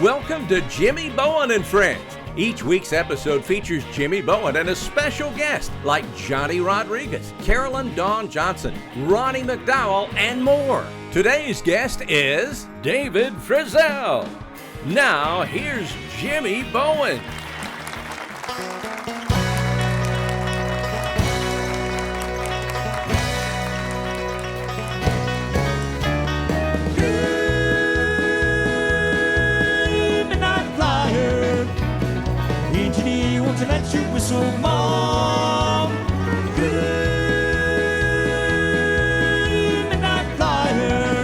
Welcome to Jimmy Bowen and Friends. Each week's episode features Jimmy Bowen and a special guest like Johnny Rodriguez, Carolyn Dawn Johnson, Ronnie McDowell, and more. Today's guest is David Frizzell. Now, here's Jimmy Bowen. To let you whistle, Mom. Good midnight flyer.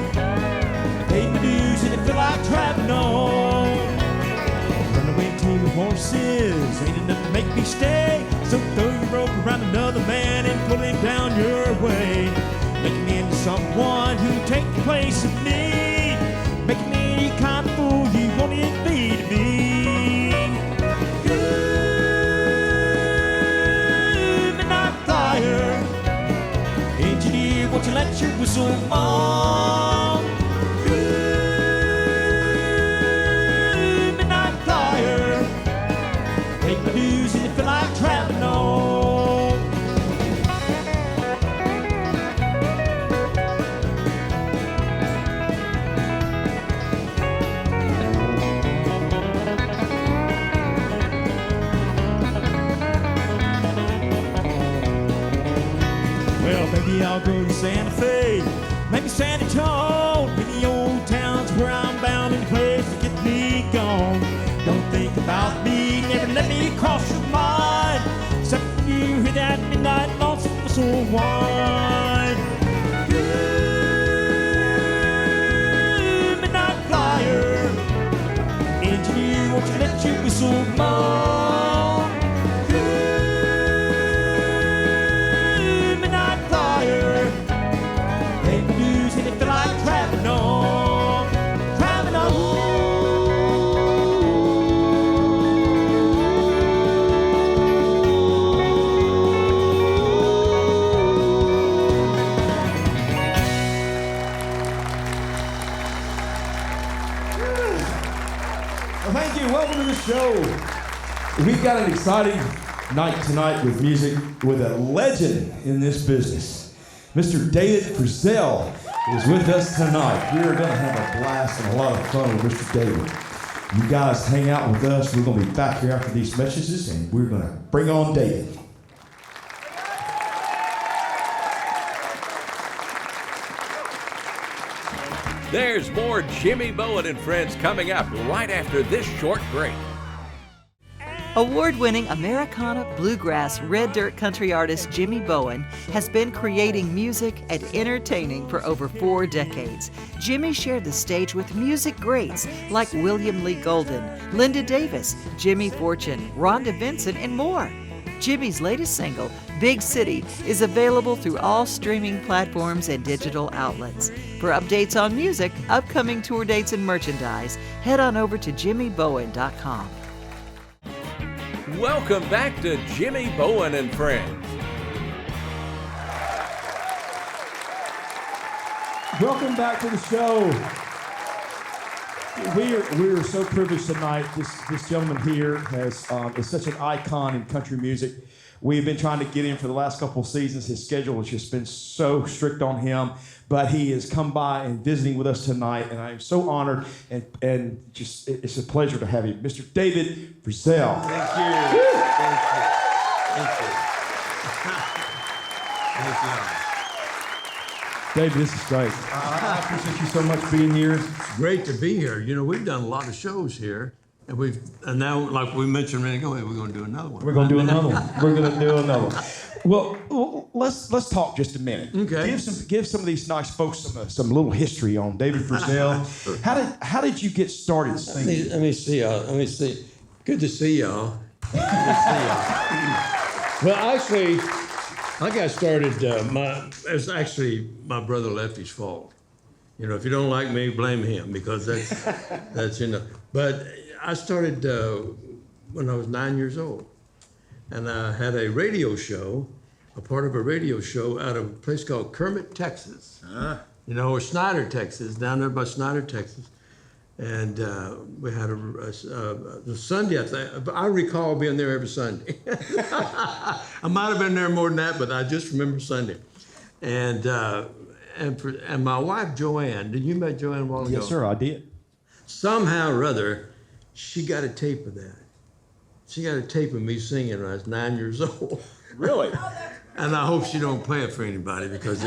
Paid my dues and it feel like traveling on. Runaway team of horses ain't enough to make me stay. So throw your rope around another man and pull him down your way. Making me into someone who'll take the place of me. Making me any kind of fool you wanted me to be. Engineer, won't you let your whistle, Mom? Good midnight flyer. Take my dues and it feel like traveling on. Well, maybe I'll go to Santa Fe, maybe San Antonio, any old towns where I'm bound in a place to get me gone. Don't think about me, never let me cross your mind, except when you hear that midnight lonesome whistle whine. Good midnight flyer, engineer, won't you let your whistle blow? Show. We've got an exciting night tonight with music with a legend in this business. Mr. David Frizzell is with us tonight. We're going to have a blast and a lot of fun with Mr. David. You guys hang out with us. We're going to be back here after these messages and we're going to bring on David. There's more Jimmy Bowen and Friends coming up right after this short break. Award-winning Americana, bluegrass, red dirt country artist Jimmy Bowen has been creating music and entertaining for over 4 decades. Jimmy shared the stage with music greats like William Lee Golden, Linda Davis, Jimmy Fortune, Rhonda Vincent, and more. Jimmy's latest single, Big City, is available through all streaming platforms and digital outlets. For updates on music, upcoming tour dates, and merchandise, head on over to jimmybowen.com. Welcome back to Jimmy Bowen and Friends. Welcome back to the show. We are so privileged tonight. This gentleman here is such an icon in country music. We've been trying to get him for the last couple of seasons. His schedule has just been so strict on him, but he has come by and visiting with us tonight, and I'm so honored and just it's a pleasure to have you, Mr. David Frizzell. Thank you. Thank you. Thank you. Thank you. David, this is great. I appreciate you so much being here. It's great to be here. You know, we've done a lot of shows here, and now, like we mentioned a minute ago, we're going to do another one. We're going to do another one. We're going to do another one. Well, let's talk just a minute. Okay. Give some of these nice folks some little history on David Frizzell. How did you get started singing? Let me see y'all. Let me see. Good to see y'all. Good to see y'all. Well, actually, I got started. It's actually my brother Lefty's fault. You know, if you don't like me, blame him because that's you know. But I started when I was 9 years old. And I had a radio show, a part of a radio show out of a place called Kermit, Texas. You know, or Snyder, Texas, down there by Snyder, Texas. And we had a Sunday, I think. I recall being there every Sunday. I might have been there more than that, but I just remember Sunday. And my wife, Joanne, did you met Joanne a while ago? Yes, sir, I did. Somehow or other, she got a tape of that. She got a tape of me singing when I was 9 years old. Really? And I hope she don't play it for anybody because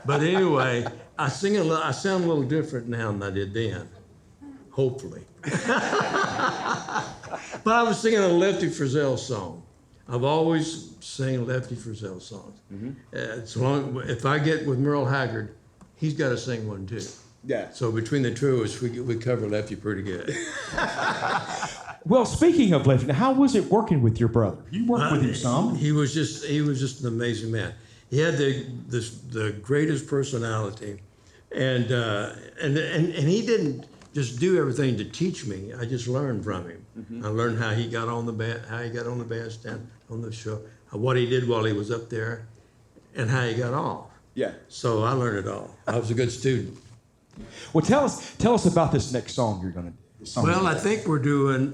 but anyway, I sound a little different now than I did then, hopefully. But I was singing a Lefty Frizzell song. I've always sang Lefty Frizzell songs. If I get with Merle Haggard, he's got to sing one too. Yeah. So between the two of us, we cover Lefty pretty good. Well, speaking of Lefty, how was it working with your brother? You worked with him some. He was just an amazing man. He had the greatest personality, and he didn't just do everything to teach me. I just learned from him. I learned how he got on the bandstand, on the show, what he did while he was up there, and how he got off. Yeah. So I learned it all. I was a good student. Well, tell us about this next song you're going to do. Well, I think we're doing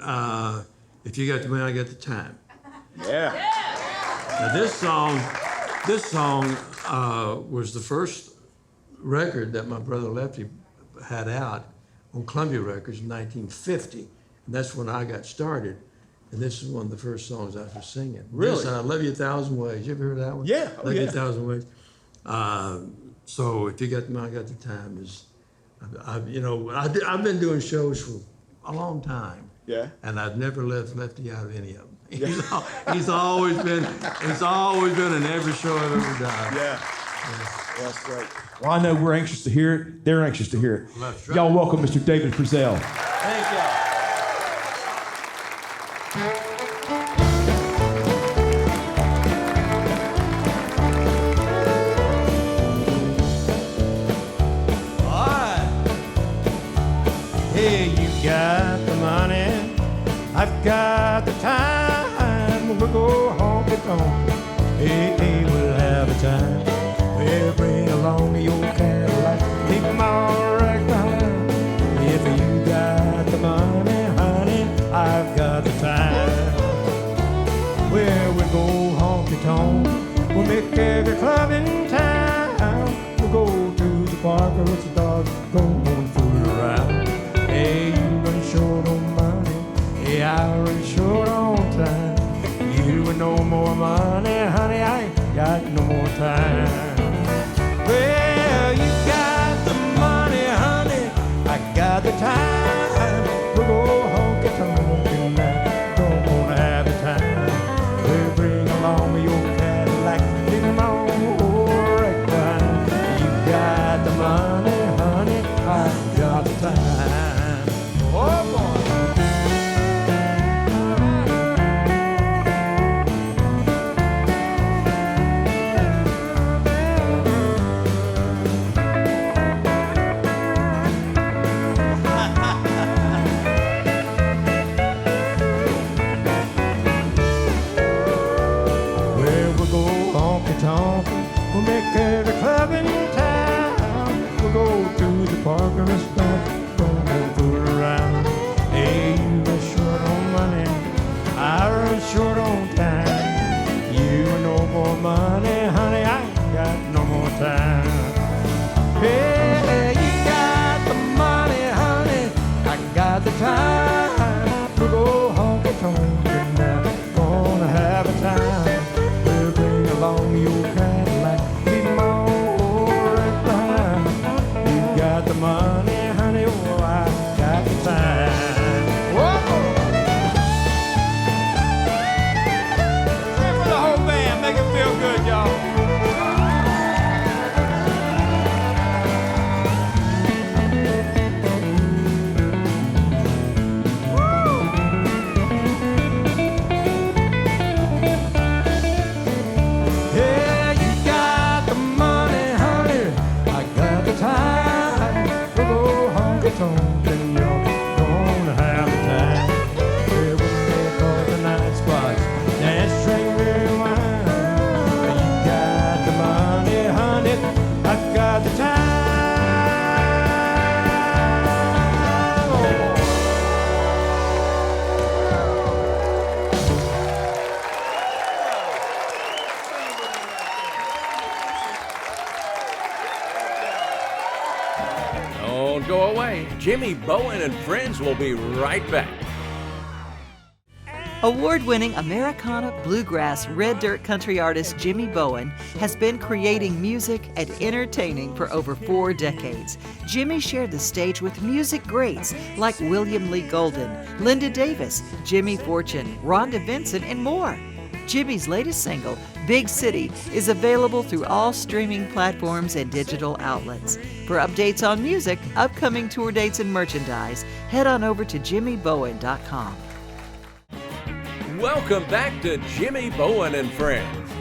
If You Got the Money, I Got the Time. Yeah. Now this song was the first record that my brother Lefty had out on Columbia Records in 1950. And that's when I got started. And this is one of the first songs I was singing. Really? This, I Love You a Thousand Ways. You ever heard that one? Yeah. Love You a Thousand Ways. So If You Got the Money, I Got the Time is, I've been doing shows for a long time. Yeah. And I've never left Lefty out of any of them. He's always been in every show I've ever done. Yeah. Well, that's great. Well, I know we're anxious to hear it. They're anxious to hear it. That's right. Y'all welcome Mr. David Frizzell. Thank y'all. Hey, you got the money, I've got the time. We'll go honky tonk. Hey, we'll have a time. Well, bring along your Cadillac, leave them all right behind. If you got the money, honey, I've got the time. Well, we'll go honky tonk. We'll make every club in town. We'll go to the park or it's a dog going fool around. Hey, you run short on money. Hey, I run short on time. You with no more money, honey, I ain't got no more time. Well, you got the money, honey, I got the time. We'll go honky tonk tonight. Don't wanna have the time. We'll bring along your Cadillac, leave them all right behind. You got the money, honey, I got the time. Oh boy. Well, we'll go honky tonk. We'll make every club in town. We'll go to the park and restaurant. Don't fool around. Hey, you run short on money. I run short on time. You no more money, honey. I ain't got no more time. Hey, you got the money, honey. I got the time. We'll go honky tonk tonight. Gonna have a time. We'll bring along your Cadillac. Leave 'em all right behind. You got the money, honey. Oh, I got the time. Whoa! Pray for the whole band. Make it feel good, y'all. Yeah, you got the money, honey. I got the time. We'll go honky tonk and you're gonna have a time. We'll make all the night spots, dance, drink, beer, and wine. You got the money, honey. I got the time. Don't go away. Jimmy Bowen and Friends will be right back. Award-winning Americana, bluegrass, red dirt country artist Jimmy Bowen has been creating music and entertaining for over 4 decades. Jimmy shared the stage with music greats like William Lee Golden, Linda Davis, Jimmy Fortune, Rhonda Vincent, and more. Jimmy's latest single, Big City, is available through all streaming platforms and digital outlets. For updates on music, upcoming tour dates, and merchandise, head on over to jimmybowen.com. Welcome back to Jimmy Bowen and Friends.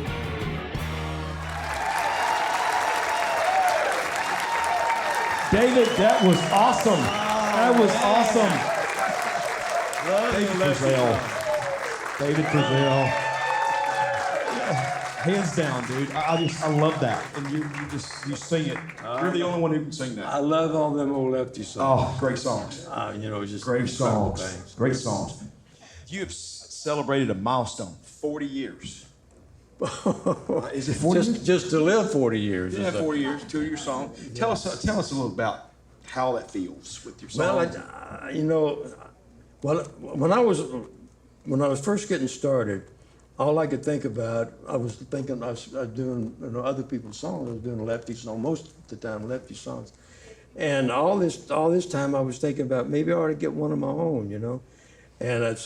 David, that was awesome. That was awesome. David Frizzell. David Frizzell. Hands down, dude. I love that. And you sing it. You're the only one who can sing that. I love all them old Lefty songs. Oh, great songs. Just Great songs. things. Great songs. You have celebrated a milestone, 40 years. Is it 40 years? Just to live 40 years. Yeah, 40 years, 2 of your songs. Tell us a little about how that feels with your songs. When I was first getting started, all I could think about, I was doing other people's songs. I was doing Lefty songs, most of the time Lefty songs. And all this time I was thinking about maybe I ought to get one of my own, And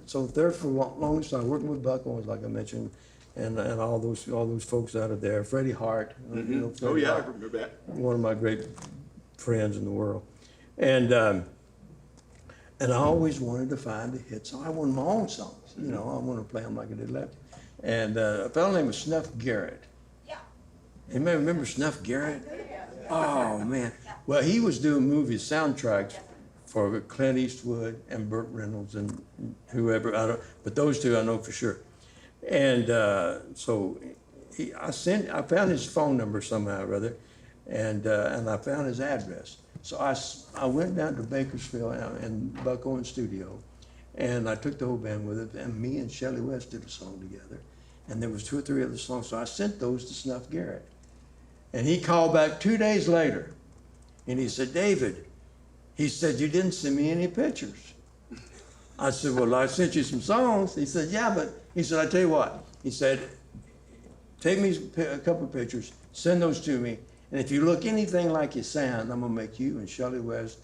so there for the longest time, working with Buck Owens, like I mentioned, and all those folks out of there, Freddie Hart. Mm-hmm. Freddie I Hart, remember that. one of my great friends in the world. And I always wanted to find a hit song. I wanted my own songs. I wanted to play them like I did Lefty. And a fellow named Snuff Garrett. Yeah. Anybody remember Snuff Garrett? Oh, man. Well, he was doing movie soundtracks for Clint Eastwood and Burt Reynolds and whoever. But those two I know for sure. And so I found his phone number somehow or other, and I found his address. So I went down to Bakersfield and Buck Owens' studio, and I took the whole band with it, and me and Shelly West did a song together, and there was 2 or 3 other songs. So I sent those to Snuff Garrett, and he called back 2 days later, and he said, David, he said, you didn't send me any pictures. I said, well, I sent you some songs. He said, yeah, but he said, I tell you what. He said, take me a couple of pictures, send those to me, and if you look anything like you sound, I'm gonna make you and Shelly West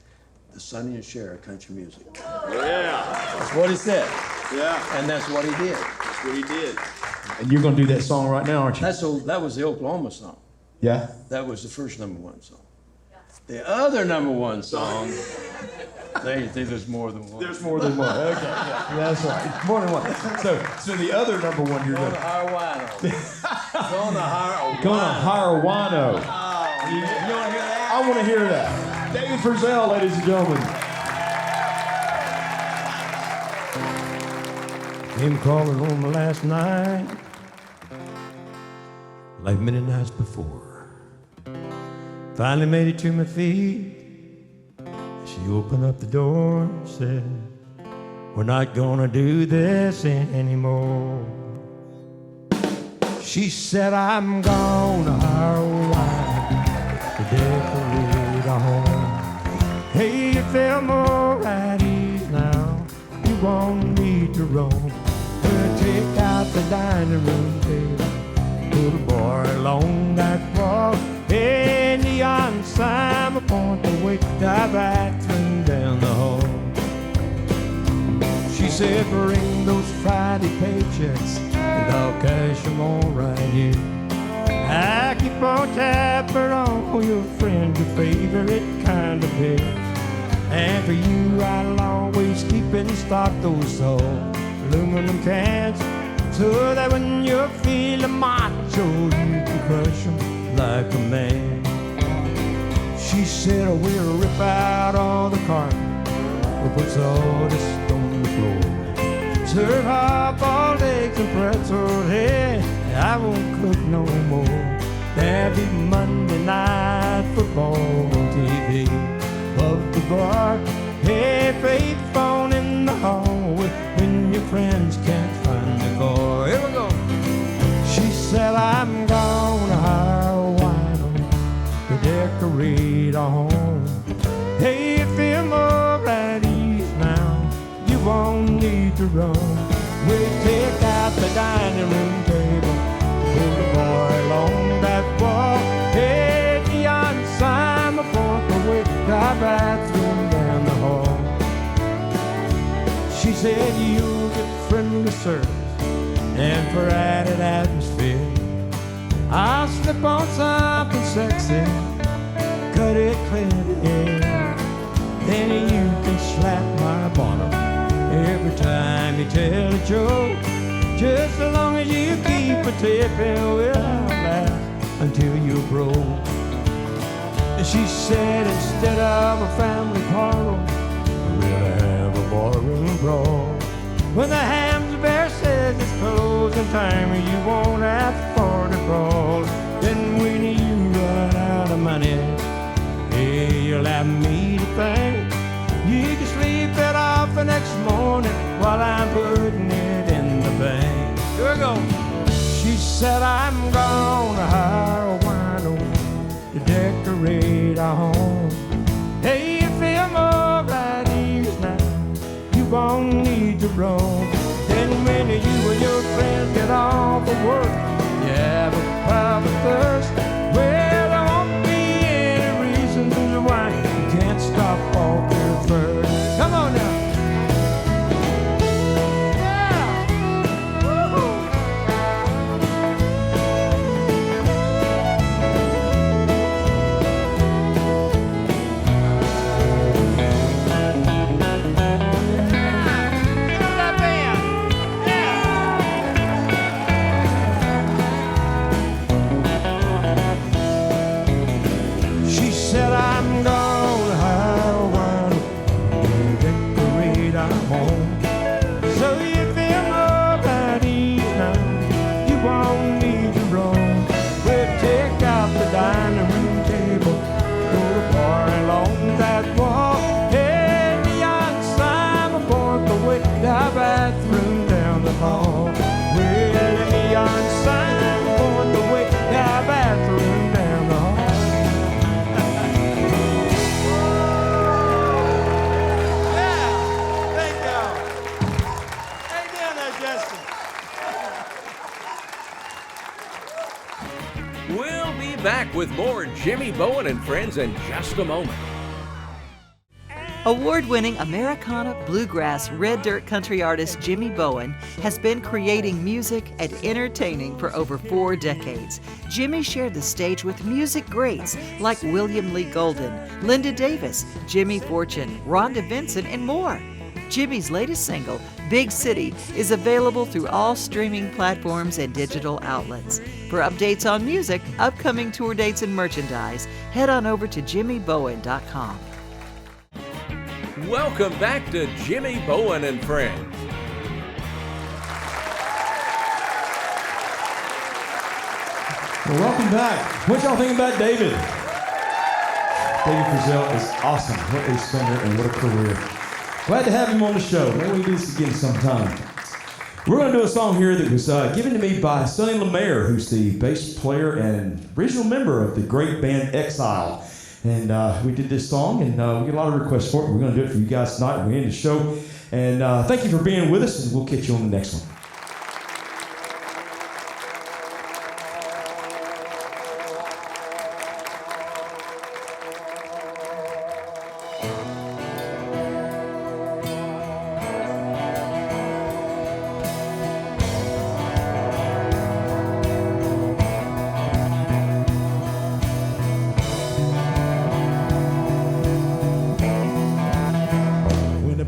the Sonny and Cher of country music. Yeah. That's what he said. Yeah. And that's what he did. That's what he did. And you're gonna do that song right now, aren't you? That was the Oklahoma song. Yeah. That was the first #1 song. The other #1 song, there's more than one. There's more than one. Okay, yeah, that's right. More than one. So the other #1 you're Gonna gonna hire Wino. Gonna hire Wino. You wanna hear that? I want to hear that. David Frizzell, ladies and gentlemen. Came calling home last night, like many nights before. Finally made it to my feet. She opened up the door and said, we're not gonna do this anymore. She said, I'm gonna hire a wife to decorate our home. Hey, you feel more at ease now. You won't need to roam. We'll take out the dining room table, put a bar along that wall. Hey, neon sign will point the way, dive right through down the hall. She said, bring those Friday paychecks and I'll cash them all right here. I keep on tapping on your friend, your favorite kind of beer. And for you, I'll always keep in stock those old aluminum cans, so that when you're feeling macho, you can crush them like a man. She said, oh, we'll rip out all the carpet, we'll put sawdust on the floor, serve hot-boiled eggs and pretzels, hey, I won't cook no more. There'll be Monday night football on TV above the bar. Hey, faith phone in the hallway when your friends can't find the car. Here we go. She said, I'm gonna hire a wino to decorate our home. Hey, if you're more at ease now, you won't need to run. We'll take out the dining room table, put a boy along that wall. Hey, neon sign before the way, our bathroom down the hall. She said you'll get friendly service, and for added atmosphere, I'll slip on something sexy, cut it clear. Then you can slap my bottom every time you tell a joke. Just as long as you keep a tipping, we'll laugh until you're broke. She said instead of a family quarrel, we'll have a barroom brawl. When the Hamsberry says it's closing time, you won't have to crawl. Then when you run out of money, hey, you'll have me to thank. You can sleep it off the next morning while I'm putting it in the bank. Here we go. She said I'm gonna hire a wino to decorate our home. Hey, if you're more at ease now, you won't need to roam. Then when you and your friends get off of work, you have a private thirst. Well, there won't be any reasons why you can't stop off there first. Come on now. Yeah. Woo-hoo. We'll be back with more Jimmy Bowen and Friends in just a moment. Award-winning Americana, bluegrass, red dirt country artist Jimmy Bowen has been creating music and entertaining for over 4 decades. Jimmy shared the stage with music greats like William Lee Golden, Linda Davis, Jimmy Fortune, Rhonda Vincent, and more. Jimmy's latest single, Big City, is available through all streaming platforms and digital outlets. For updates on music, upcoming tour dates, and merchandise, head on over to jimmybowen.com. Welcome back to Jimmy Bowen and Friends. Well, welcome back. What y'all think about David? David Frizzell is awesome. What a singer and what a career. Glad to have him on the show. Maybe we can do this again sometime. We're going to do a song here that was given to me by Sonny LeMaire, who's the bass player and original member of the great band Exile. And we did this song, and we get a lot of requests for it. We're going to do it for you guys tonight. We're in the show. And thank you for being with us, and we'll catch you on the next one.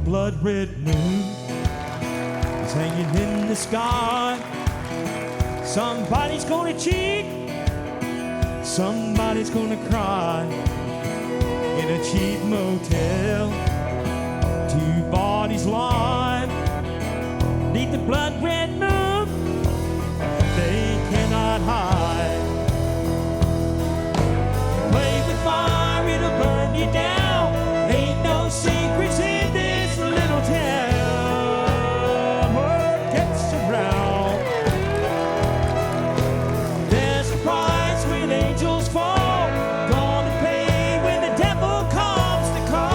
Blood-red moon is hanging in the sky. Somebody's gonna cheat, somebody's gonna cry. In a cheap motel, 2 bodies lie. Neath the blood-red moon, they cannot hide. Play with fire, it'll burn you down. Ain't no secrets in this little town. Word gets around. There's a price when angels fall. Gonna pay when the devil comes to call.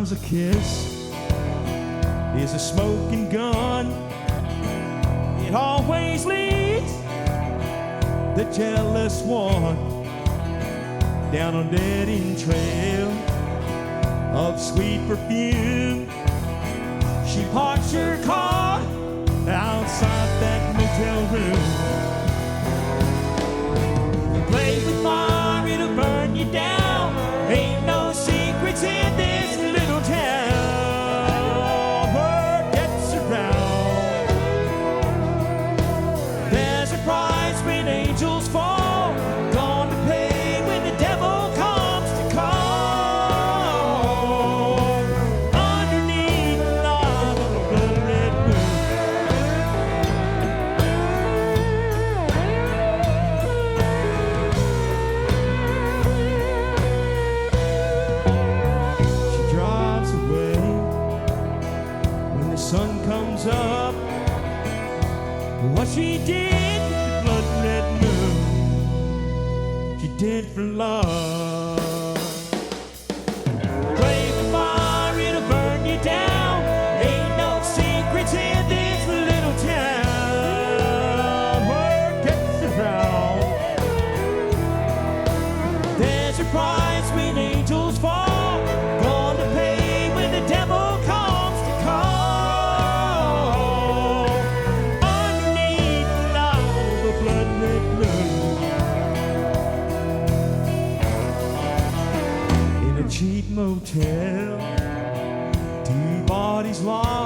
Sometimes a kiss is a smoking gun. It always leads the jealous one down a dead-end trail of sweet perfume. She parks her car outside that motel room. You play with fire, it'll burn you down. Ain't no secrets in this little town. Word gets around. There's a price when angels fall, gone to pay when the devil comes to call. Underneath the light of a blood-red moon, she drives away when the sun comes up. What she did with the blood-red moon, she did for love. Play with fire, it'll burn you down. Ain't no secrets in this little town. Word gets around. There's a price when angels fall, gonna pay when the devil comes to call. Underneath the light of a blood-red moon, in a cheap motel, two bodies lie